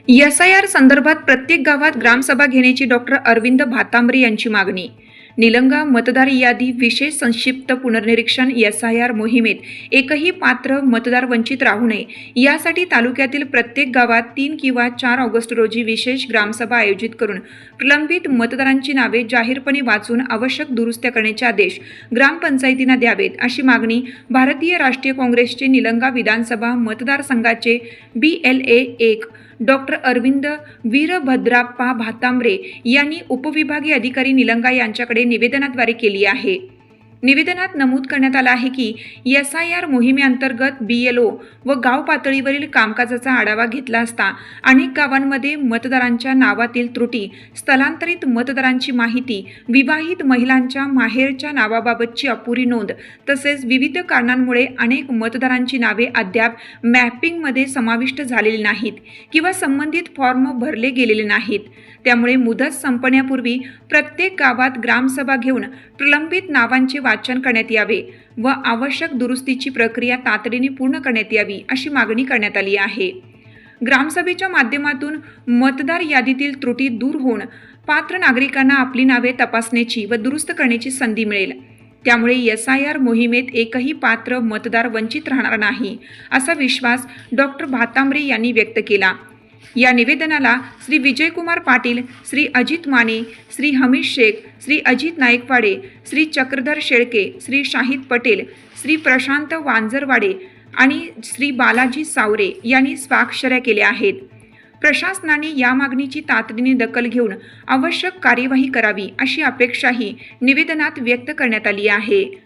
SIR संदर्भात प्रत्येक गावात ग्रामसभा घेण्याची डॉक्टर अरविंद भातांब्रे यांची मागणी. निलंगा मतदार यादी विशेष संक्षिप्त पुनर्निरीक्षण. एसआयआर मोहिमेत एकही पात्र मतदार वंचित राहू नये यासाठी तालुक्यातील प्रत्येक गावात 3 किंवा 4 ऑगस्ट रोजी विशेष ग्रामसभा आयोजित करून प्रलंबित मतदारांची नावे जाहीरपणे वाचून आवश्यक दुरुस्त्या करण्याचे आदेश ग्रामपंचायतींना द्यावेत, अशी मागणी भारतीय राष्ट्रीय काँग्रेसचे निलंगा विधानसभा मतदारसंघाचे BLA 1 डॉक्टर अरविंद वीरभद्राप्पा भातांब्रे यांनी उपविभागीय अधिकारी निलंगा यांच्याकडे निवेदनाद्वारे केली आहे. निवेदनात नमूद करण्यात आलं आहे की एसआयआर मोहिमेअंतर्गत BLO व गाव पातळीवरील कामकाजाचा आढावा घेतला असता अनेक गावांमध्ये मतदारांच्या नावातील त्रुटी, स्थलांतरित मतदारांची माहिती, विवाहित महिलांच्या माहेरच्या नावाबाबतची अपुरी नोंद तसेच विविध कारणांमुळे अनेक मतदारांची नावे अद्याप मॅपिंगमध्ये समाविष्ट झालेली नाहीत किंवा संबंधित फॉर्म भरले गेलेले नाहीत. त्यामुळे मुदत संपण्यापूर्वी प्रत्येक गावात ग्रामसभा घेऊन प्रलंबित नावांचे वाचन करण्यात यावे व आवश्यक दुरुस्तीची प्रक्रिया तातडीने पूर्ण करण्यात यावी, अशी मागणी करण्यात आली आहे. ग्रामसभेच्या माध्यमातून मतदार यादीतील त्रुटी दूर होऊन पात्र नागरिकांना आपली नावे तपासण्याची व दुरुस्त करण्याची संधी मिळेल. त्यामुळे एसआयआर मोहिमेत एकही पात्र मतदार वंचित राहणार नाही, असा विश्वास डॉक्टर भातांब्रे यांनी व्यक्त केला. या निवेदनाला श्री विजयकुमार पाटील, श्री अजित माने, श्री हमीश शेख, श्री अजित नाईकवाडे, श्री चक्रधर शेळके, श्री शाहिद पटेल, श्री प्रशांत वांजरवाडे आणि श्री बालाजी सावरे यांनी स्वाक्षऱ्या केल्या आहेत. प्रशासनाने या मागणीची तातडीने दखल घेऊन आवश्यक कार्यवाही करावी, अशी अपेक्षाही निवेदनात व्यक्त करण्यात आली आहे.